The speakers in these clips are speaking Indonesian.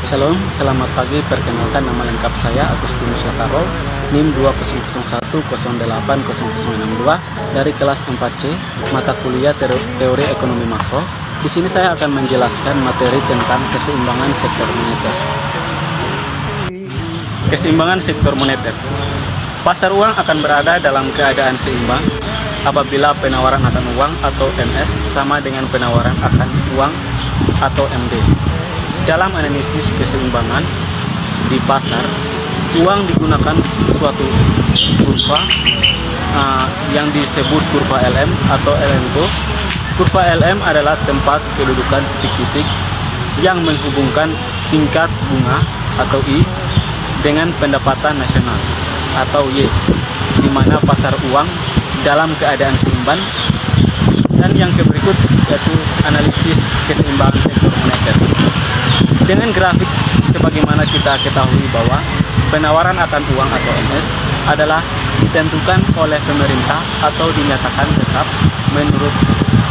Shalom, selamat pagi. Perkenalkan, nama lengkap saya Agustinus Lakarol, NIM 2001080062 dari kelas 4C, mata kuliah Teori Ekonomi Makro. Di sini saya akan menjelaskan materi tentang keseimbangan sektor moneter. Keseimbangan sektor moneter. Pasar uang akan berada dalam keadaan seimbang apabila penawaran akan uang atau MS sama dengan penawaran akan uang atau MD. Dalam analisis keseimbangan di pasar, uang digunakan suatu kurva yang disebut kurva LM atau LMO. Kurva LM adalah tempat kedudukan titik-titik yang menghubungkan tingkat bunga atau I dengan pendapatan nasional atau Y, di mana pasar uang dalam keadaan seimbang. Dan yang berikut yaitu analisis keseimbangan sektor moneter. Dengan grafik sebagaimana kita ketahui bahwa penawaran akan uang atau MS adalah ditentukan oleh pemerintah atau dinyatakan tetap. Menurut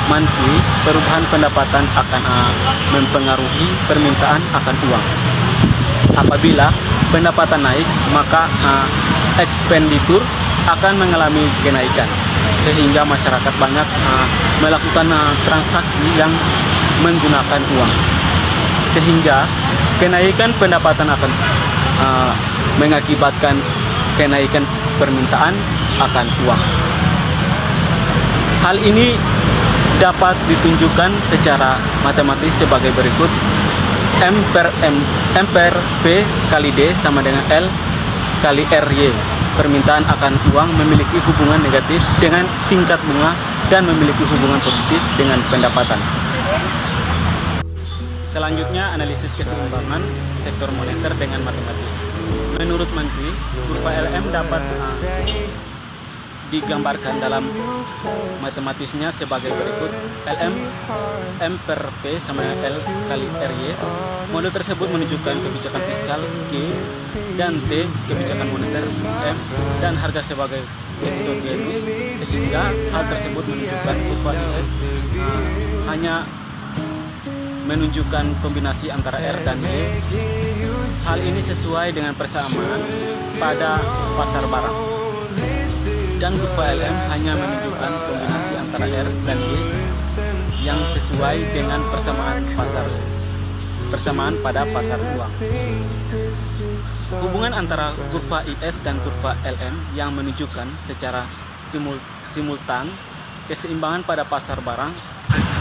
Mantui, perubahan pendapatan akan mempengaruhi permintaan akan uang. Apabila pendapatan naik, maka ekspenditur akan mengalami kenaikan, sehingga masyarakat banyak melakukan transaksi yang menggunakan uang, sehingga kenaikan pendapatan akan mengakibatkan kenaikan permintaan akan uang. Hal ini dapat ditunjukkan secara matematis sebagai berikut. M per P kali D sama dengan L kali RY. Permintaan akan uang memiliki hubungan negatif dengan tingkat bunga dan memiliki hubungan positif dengan pendapatan. Selanjutnya, analisis keseimbangan sektor moneter dengan matematis. Menurut Mantui, kurva LM dapat digambarkan dalam matematisnya sebagai berikut. LM M per P sama dengan L kali RY. Model tersebut menunjukkan kebijakan fiskal G dan T kebijakan moneter M dan harga sebagai eksogenus, sehingga hal tersebut menunjukkan kurva IS hanya menunjukkan kombinasi antara R dan Y. Hal ini sesuai dengan persamaan pada pasar barang, dan kurva LM hanya menunjukkan kombinasi antara R dan Y yang sesuai dengan persamaan pada pasar uang. Hubungan antara kurva IS dan kurva LM yang menunjukkan secara simultan keseimbangan pada pasar barang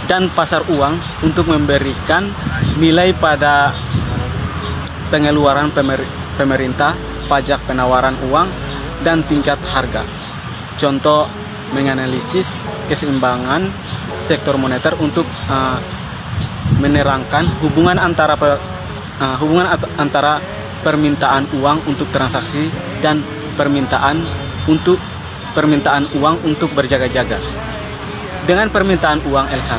dan pasar uang untuk memberikan nilai pada pengeluaran pemerintah, pajak penawaran uang, dan tingkat harga. Contoh menganalisis keseimbangan sektor moneter untuk menerangkan hubungan antara permintaan uang untuk transaksi dan permintaan uang untuk berjaga-jaga. Dengan permintaan uang L1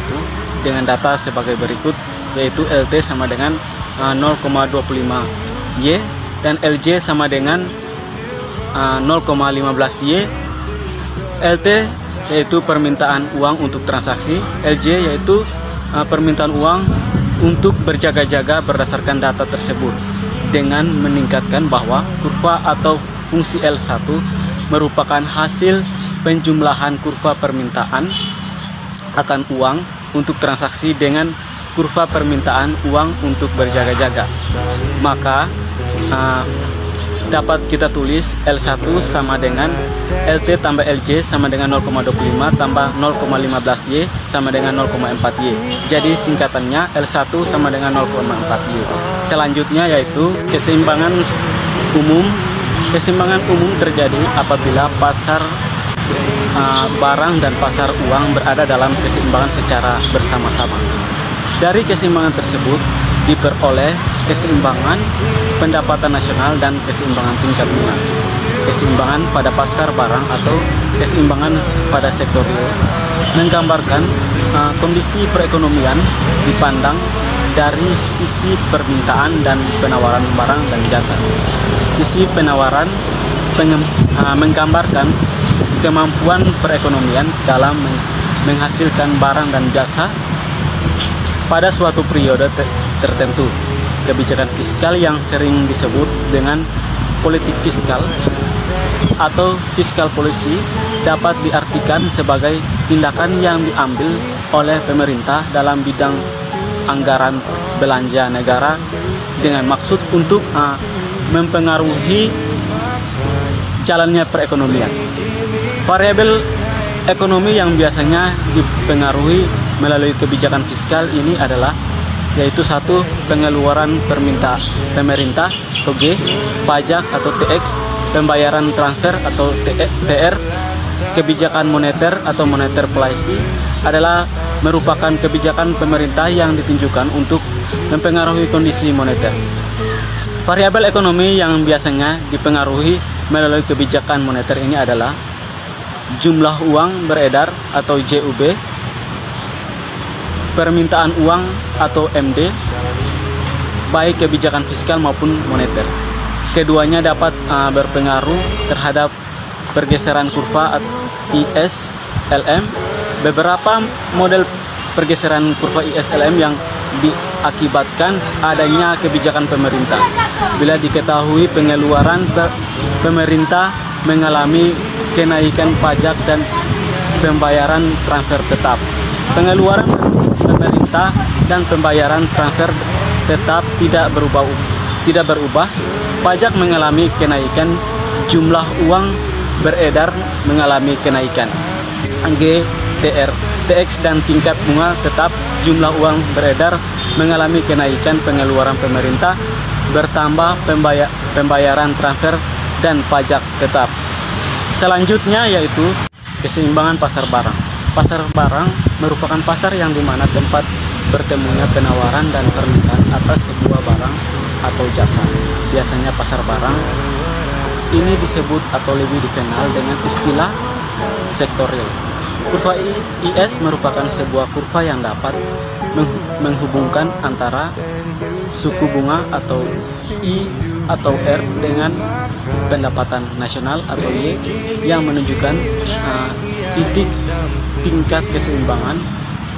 dengan data sebagai berikut, yaitu LT sama dengan 0,25 Y dan LJ sama dengan 0,15 Y. LT yaitu permintaan uang untuk transaksi, LJ yaitu permintaan uang untuk berjaga-jaga berdasarkan data tersebut, dengan meningkatkan bahwa kurva atau fungsi L1 merupakan hasil penjumlahan kurva permintaan akan uang untuk transaksi dengan kurva permintaan uang untuk berjaga-jaga. Maka dapat kita tulis L1 sama dengan LT tambah LJ sama dengan 0,25 tambah 0,15 Y sama dengan 0,4 Y. Jadi singkatannya L1 sama dengan 0,4 Y. Selanjutnya yaitu keseimbangan umum. Keseimbangan umum terjadi apabila pasar barang dan pasar uang berada dalam keseimbangan secara bersama-sama. Dari keseimbangan tersebut diperoleh keseimbangan pendapatan nasional dan keseimbangan tingkat bunga. Keseimbangan pada pasar barang atau keseimbangan pada sektor real menggambarkan kondisi perekonomian dipandang dari sisi permintaan dan penawaran barang dan jasa. Sisi penawaran menggambarkan kemampuan perekonomian dalam menghasilkan barang dan jasa pada suatu periode tertentu. kebijakan fiskal yang sering disebut dengan politik fiskal atau fiskal policy dapat diartikan sebagai tindakan yang diambil oleh pemerintah dalam bidang anggaran belanja negara dengan maksud untuk mempengaruhi jalannya perekonomian. Variabel ekonomi yang biasanya dipengaruhi melalui kebijakan fiskal ini adalah yaitu 1. Pengeluaran pemerintah atau G, pajak atau TX, pembayaran transfer atau TR, kebijakan moneter atau moneter policy adalah merupakan kebijakan pemerintah yang ditunjukkan untuk mempengaruhi kondisi moneter. Variabel ekonomi yang biasanya dipengaruhi melalui kebijakan moneter ini adalah jumlah uang beredar atau JUB, permintaan uang atau MD, baik kebijakan fiskal maupun moneter. Keduanya dapat berpengaruh terhadap pergeseran kurva ISLM. Beberapa model pergeseran kurva ISLM yang diakibatkan adanya kebijakan pemerintah. Bila diketahui pengeluaran pemerintah mengalami kenaikan pajak dan pembayaran transfer tetap. Pengeluaran pemerintah dan pembayaran transfer tetap tidak berubah. Pajak mengalami kenaikan, jumlah uang beredar mengalami kenaikan. G, TR, TX dan tingkat bunga tetap, jumlah uang beredar mengalami kenaikan, pengeluaran pemerintah bertambah, pembayaran transfer dan pajak tetap. Selanjutnya yaitu keseimbangan pasar barang. Pasar barang merupakan pasar yang dimana tempat bertemunya penawaran dan permintaan atas sebuah barang atau jasa. Biasanya pasar barang ini disebut atau lebih dikenal dengan istilah sektor real. Kurva IS merupakan sebuah kurva yang dapat menghubungkan antara suku bunga atau I atau R dengan pendapatan nasional atau Y yang menunjukkan titik tingkat keseimbangan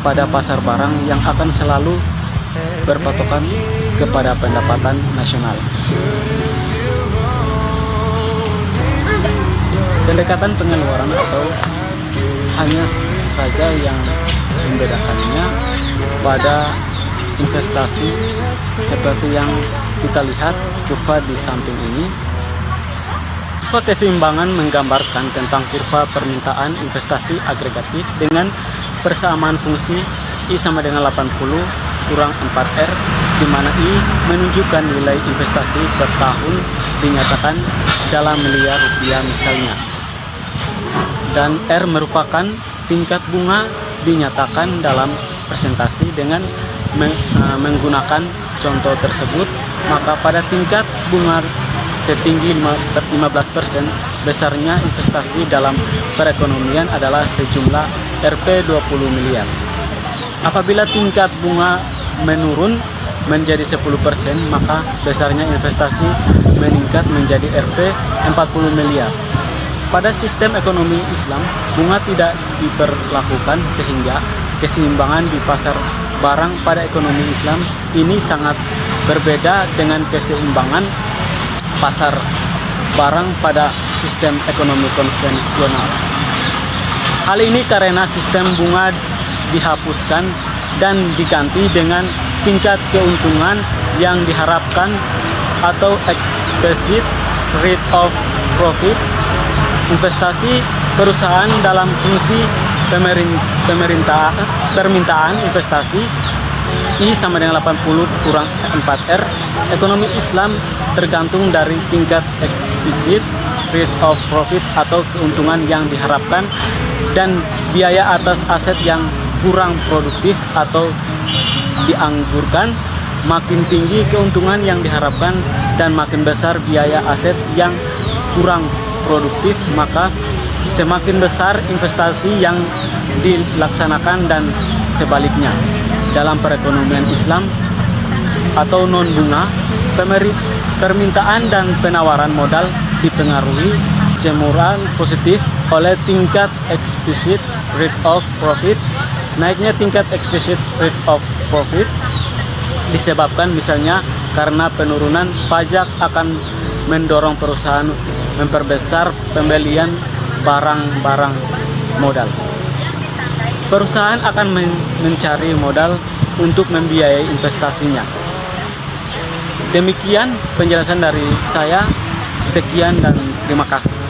pada pasar barang yang akan selalu berpatokan kepada pendapatan nasional. Pendekatan pengeluaran atau hanya saja yang membedakannya pada investasi seperti yang kita lihat kurva di samping ini. Kurva keseimbangan menggambarkan tentang kurva permintaan investasi agregatif dengan persamaan fungsi I sama dengan 80 kurang 4R, di mana I menunjukkan nilai investasi per tahun dinyatakan dalam miliar rupiah misalnya, dan R merupakan tingkat bunga dinyatakan dalam presentasi. Dengan menggunakan contoh tersebut, maka pada tingkat bunga setinggi 15%, besarnya investasi dalam perekonomian adalah sejumlah Rp 20 miliar. Apabila tingkat bunga menurun menjadi 10%, maka besarnya investasi meningkat menjadi Rp 40 miliar. Pada sistem ekonomi Islam, bunga tidak diperlakukan sehingga keseimbangan di pasar barang pada ekonomi Islam ini sangat berbeda dengan keseimbangan pasar barang pada sistem ekonomi konvensional. Hal ini karena sistem bunga dihapuskan dan diganti dengan tingkat keuntungan yang diharapkan atau expected rate of profit. Investasi perusahaan dalam fungsi permintaan investasi I sama dengan 80 kurang 4R. Ekonomi Islam tergantung dari tingkat expected rate of profit atau keuntungan yang diharapkan dan biaya atas aset yang kurang produktif atau dianggurkan. Makin tinggi keuntungan yang diharapkan dan makin besar biaya aset yang kurang produktif, maka semakin besar investasi yang dilaksanakan dan sebaliknya. Dalam perekonomian Islam atau non-bunga, permintaan dan penawaran modal dipengaruhi secara positif oleh tingkat expected rate of profit. Naiknya tingkat expected rate of profit disebabkan misalnya karena penurunan pajak akan mendorong perusahaan memperbesar pembelian barang-barang modal. Perusahaan akan mencari modal untuk membiayai investasinya. Demikian penjelasan dari saya. Sekian dan terima kasih.